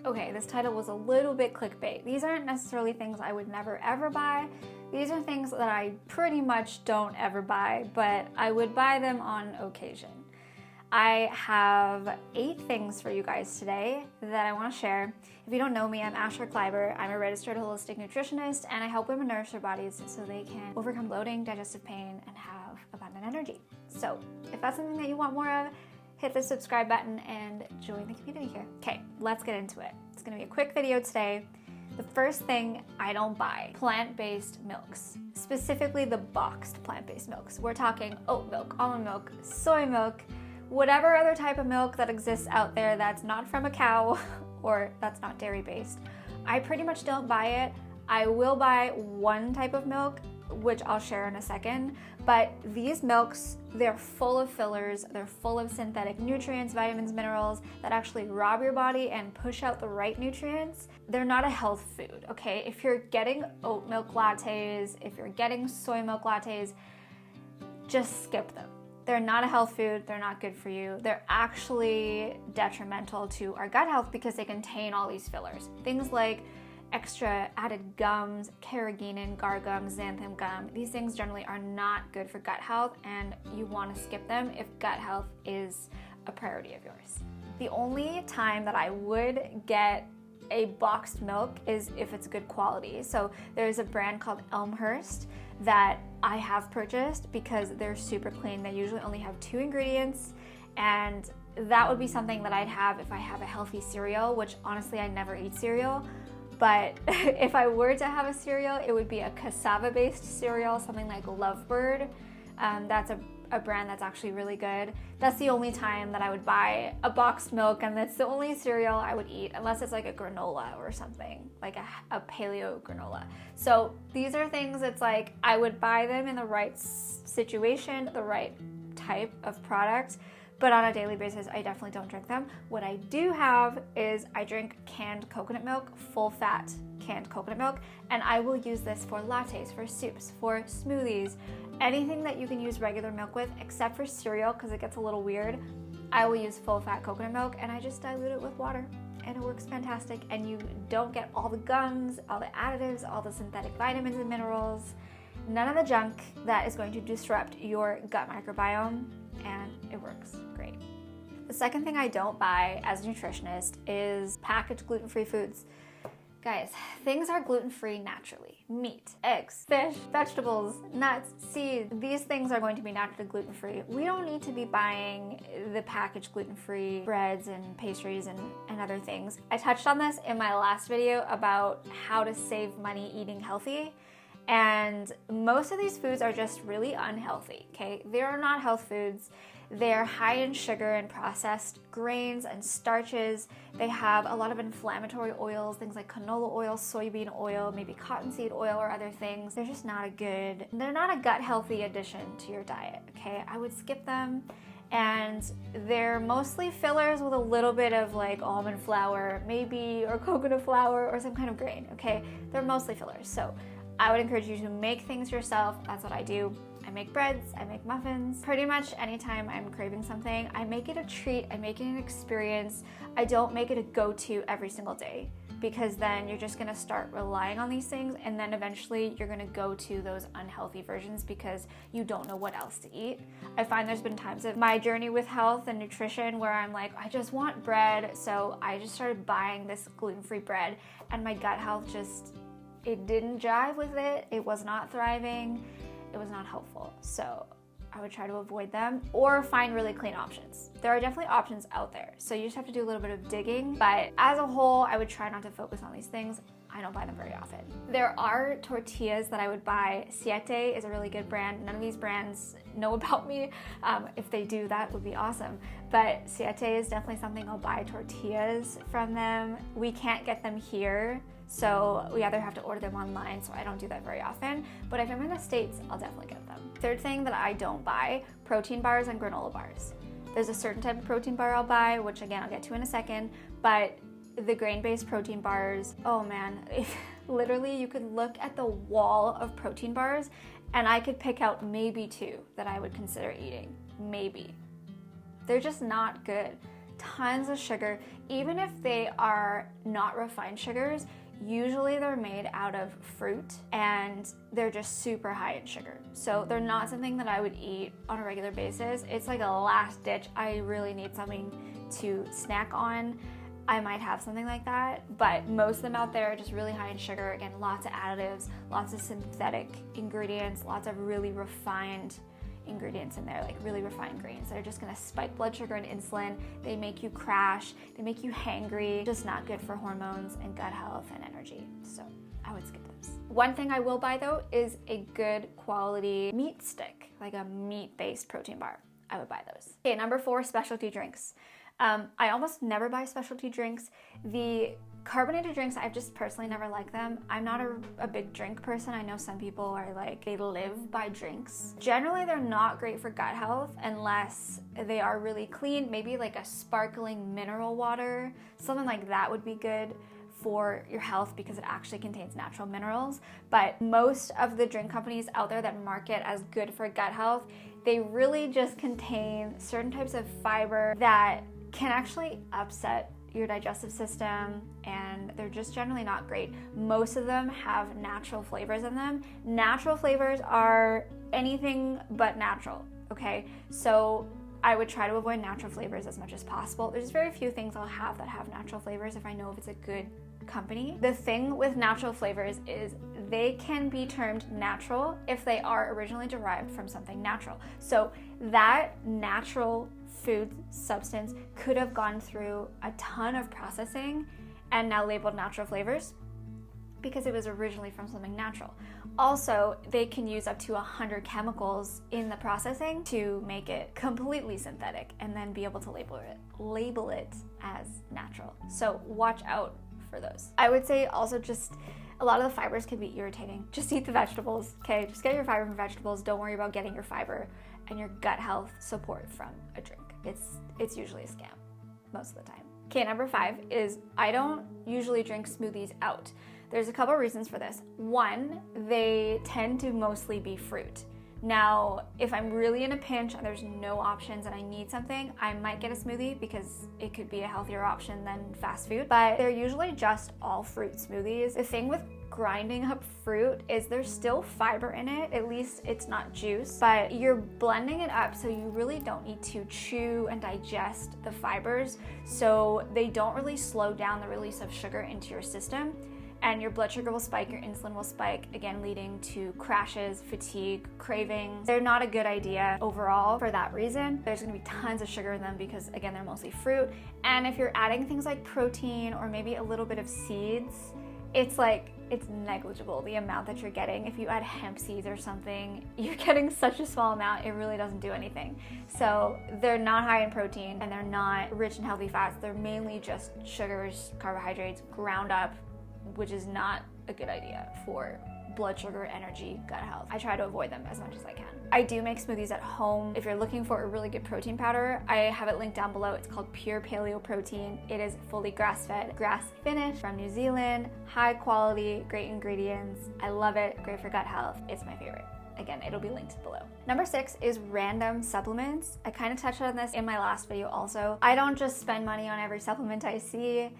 Okay, this title was a little bit clickbait. These aren't necessarily things I would never ever buy. These are things that I pretty much don't ever buy, but I would buy them on occasion. I have 8 things for you guys today that I want to share. If you don't know me, I'm Ashley Kleiber. I'm a registered holistic nutritionist, and I help women nourish their bodies so they can overcome bloating, digestive pain, and have abundant energy. So if that's something that you want more of, hit the subscribe button and join the community here. Okay, let's get into it. It's gonna be a quick video today. The first thing I don't buy, plant-based milks, specifically the boxed plant-based milks. We're talking oat milk, almond milk, soy milk, whatever other type of milk that exists out there that's not from a cow or that's not dairy-based. I pretty much don't buy it. I will buy one type of milk, which I'll share in a second, but these milks, they're full of fillers, they're full of synthetic nutrients, vitamins, minerals that actually rob your body and push out the right nutrients. They're not a health food, okay? If you're getting oat milk lattes, if you're getting soy milk lattes, just skip them. They're not a health food, they're not good for you. They're actually detrimental to our gut health because they contain all these fillers. Things like extra added gums, carrageenan, guar gum, xanthan gum. These things generally are not good for gut health, and you want to skip them if gut health is a priority of yours. The only time that I would get a boxed milk is if it's good quality. So there's a brand called Elmhurst that I have purchased because they're super clean. They usually only have 2 ingredients, and that would be something that I'd have if I have a healthy cereal, which honestly I never eat cereal. But if I were to have a cereal, it would be a cassava-based cereal, something like Lovebird. That's a brand that's actually really good. That's the only time that I would buy a boxed milk, and that's the only cereal I would eat, unless it's like a granola or something, like a paleo granola. So these are things, it's like I would buy them in the right situation, the right type of product, but on a daily basis, I definitely don't drink them. What I do have is I drink canned coconut milk, full fat canned coconut milk, and I will use this for lattes, for soups, for smoothies, anything that you can use regular milk with, except for cereal, because it gets a little weird. I will use full fat coconut milk, and I just dilute it with water, and it works fantastic, and you don't get all the gums, all the additives, all the synthetic vitamins and minerals, none of the junk that is going to disrupt your gut microbiome, and it works great. The second thing I don't buy as a nutritionist is packaged gluten-free foods. Guys, things are gluten-free naturally. Meat, eggs, fish, vegetables, nuts, seeds, these things are going to be naturally gluten-free. We don't need to be buying the packaged gluten-free breads and pastries and other things. I touched on this in my last video about how to save money eating healthy. And most of these foods are just really unhealthy, okay? They are not health foods. They're high in sugar and processed grains and starches. They have a lot of inflammatory oils, things like canola oil, soybean oil, maybe cottonseed oil or other things. They're just they're not a gut healthy addition to your diet, okay? I would skip them. And they're mostly fillers with a little bit of like almond flour, maybe, or coconut flour or some kind of grain, okay? They're mostly fillers. So I would encourage you to make things yourself. That's what I do. I make breads, I make muffins. Pretty much anytime I'm craving something, I make it a treat, I make it an experience. I don't make it a go-to every single day, because then you're just gonna start relying on these things, and then eventually you're gonna go to those unhealthy versions because you don't know what else to eat. I find there's been times of my journey with health and nutrition where I'm like, I just want bread, so I just started buying this gluten-free bread, and my gut health it didn't jive with it. It was not thriving. It was not helpful. So I would try to avoid them or find really clean options. There are definitely options out there. So you just have to do a little bit of digging. But as a whole, I would try not to focus on these things. I don't buy them very often. There are tortillas that I would buy. Siete is a really good brand. None of these brands know about me. If they do, that would be awesome. But Siete is definitely something I'll buy tortillas from them. We can't get them here, so we either have to order them online, so I don't do that very often. But if I'm in the States, I'll definitely get them. Third thing that I don't buy, protein bars and granola bars. There's a certain type of protein bar I'll buy, which again, I'll get to in a second, but the grain-based protein bars, oh man, literally you could look at the wall of protein bars and I could pick out maybe 2 that I would consider eating, maybe. They're just not good. tons of sugar. Even if they are not refined sugars, usually they're made out of fruit and they're just super high in sugar. So they're not something that I would eat on a regular basis. It's like a last ditch. I really need something to snack on. I might have something like that, but most of them out there are just really high in sugar. Again, lots of additives, lots of synthetic ingredients, lots of really refined ingredients in there, like really refined grains that are just gonna spike blood sugar and insulin. They make you crash, they make you hangry, just not good for hormones and gut health and energy. So I would skip those. One thing I will buy though is a good quality meat stick, like a meat-based protein bar. I would buy those. Okay, number 4, specialty drinks. I almost never buy specialty drinks. The carbonated drinks, I've just personally never liked them. I'm not a big drink person. I know some people are like, they live by drinks. Generally, they're not great for gut health unless they are really clean. Maybe like a sparkling mineral water, something like that would be good for your health because it actually contains natural minerals. But most of the drink companies out there that market as good for gut health, they really just contain certain types of fiber that can actually upset your digestive system, and they're just generally not great. Most of them have natural flavors in them. Natural flavors are anything but natural, okay? So I would try to avoid natural flavors as much as possible. There's very few things I'll have that have natural flavors if I know if it's a good company. The thing with natural flavors is they can be termed natural if they are originally derived from something natural. So that natural food substance could have gone through a ton of processing and now labeled natural flavors because it was originally from something natural. Also, they can use up to 100 chemicals in the processing to make it completely synthetic and then be able to label it as natural. So watch out for those. I would say also just a lot of the fibers can be irritating. Just eat the vegetables, okay? Just get your fiber from vegetables. Don't worry about getting your fiber and your gut health support from a drink. It's usually a scam most of the time. Okay, number 5 is I don't usually drink smoothies out. There's a couple reasons for this. One, they tend to mostly be fruit. Now, if I'm really in a pinch and there's no options and I need something, I might get a smoothie because it could be a healthier option than fast food, but they're usually just all fruit smoothies. The thing with grinding up fruit is there's still fiber in it, at least it's not juice, but you're blending it up so you really don't need to chew and digest the fibers, so they don't really slow down the release of sugar into your system. And your blood sugar will spike, your insulin will spike, again leading to crashes, fatigue, cravings. They're not a good idea overall for that reason. There's gonna be tons of sugar in them because again, they're mostly fruit. And if you're adding things like protein or maybe a little bit of seeds, it's negligible the amount that you're getting. If you add hemp seeds or something, you're getting such a small amount, it really doesn't do anything. So they're not high in protein and they're not rich in healthy fats. They're mainly just sugars, carbohydrates, ground up, which is not a good idea for blood sugar, energy, gut health. I try to avoid them as much as I can. I do make smoothies at home. If you're looking for a really good protein powder, I have it linked down below. It's called Pure Paleo Protein. It is fully grass-fed, grass-finished from New Zealand, high quality, great ingredients. I love it, great for gut health. It's my favorite. Again, it'll be linked below. Number 6 is random supplements. I kind of touched on this in my last video also. I don't just spend money on every supplement I see.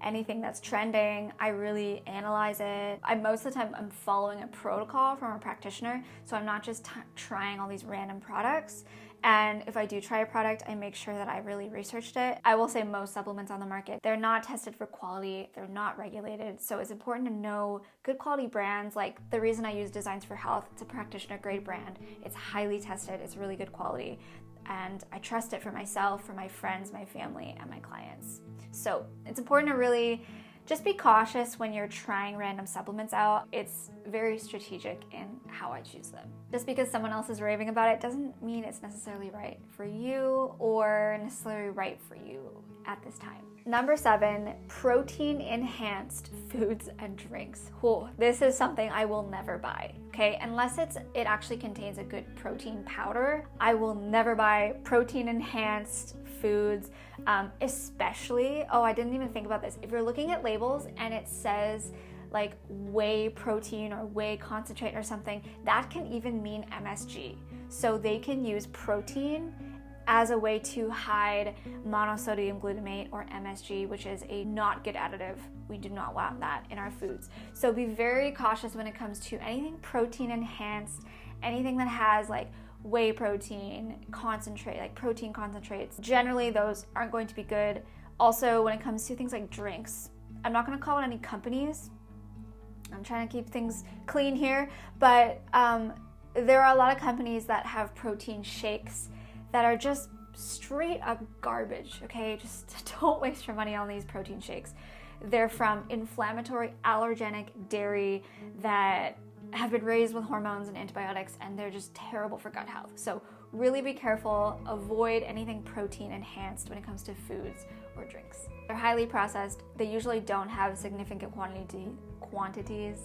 Anything that's trending, I really analyze it. Most of the time I'm following a protocol from a practitioner, so I'm not just trying all these random products. And if I do try a product, I make sure that I really researched it. I will say most supplements on the market, they're not tested for quality, they're not regulated, so it's important to know good quality brands. Like the reason I use Designs for Health, it's a practitioner grade brand. It's highly tested, it's really good quality, and I trust it for myself, for my friends, my family, and my clients. So it's important to really just be cautious when you're trying random supplements out. It's very strategic in how I choose them. Just because someone else is raving about it doesn't mean it's necessarily right for you or necessarily right for you at this time. Number 7, protein enhanced foods and drinks. Whoa, this is something I will never buy, okay? Unless it actually contains a good protein powder, I will never buy protein enhanced foods, especially, I didn't even think about this. If you're looking at labels and it says like whey protein or whey concentrate or something, that can even mean MSG. So they can use protein as a way to hide monosodium glutamate, or MSG, which is a not good additive. We do not want that in our foods. So be very cautious when it comes to anything protein enhanced, anything that has like whey protein, concentrate, like protein concentrates. Generally, those aren't going to be good. Also, when it comes to things like drinks, I'm not going to call out any companies. I'm trying to keep things clean here, but there are a lot of companies that have protein shakes that are just straight up garbage, okay? Just don't waste your money on these protein shakes. They're from inflammatory, allergenic dairy that have been raised with hormones and antibiotics, and they're just terrible for gut health. So really be careful, avoid anything protein enhanced when it comes to foods or drinks. They're highly processed. They usually don't have significant quantities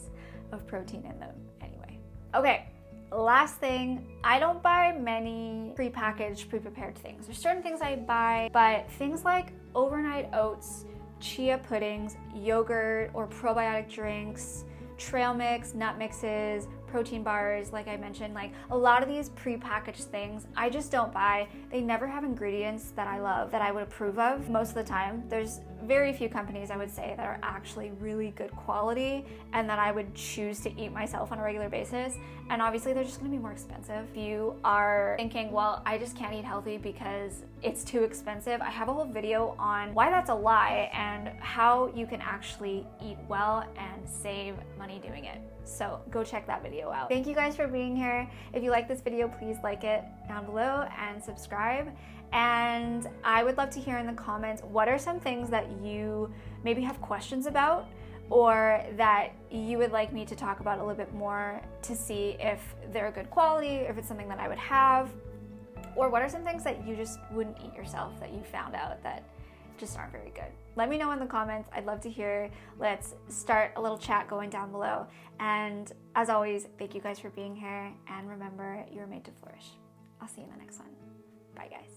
of protein in them anyway. Okay. Last thing, I don't buy many prepackaged, pre-prepared things. There's certain things I buy, but things like overnight oats, chia puddings, yogurt or probiotic drinks, trail mix, nut mixes, protein bars, like I mentioned, like a lot of these prepackaged things, I just don't buy. They never have ingredients that I love, that I would approve of most of the time. There's very few companies, I would say, that are actually really good quality and that I would choose to eat myself on a regular basis. And obviously they're just gonna be more expensive. If you are thinking, well, I just can't eat healthy because it's too expensive, I have a whole video on why that's a lie and how you can actually eat well and save money doing it. So go check that video out. Thank you guys for being here. If you like this video, please like it down below and subscribe. And I would love to hear in the comments, what are some things that you maybe have questions about, or that you would like me to talk about a little bit more to see if they're good quality, or if it's something that I would have, or what are some things that you just wouldn't eat yourself that you found out that just aren't very good. Let me know in the comments. I'd love to hear. Let's start a little chat going down below. And as always, thank you guys for being here. And remember, you're made to flourish. I'll see you in the next one. Bye, guys.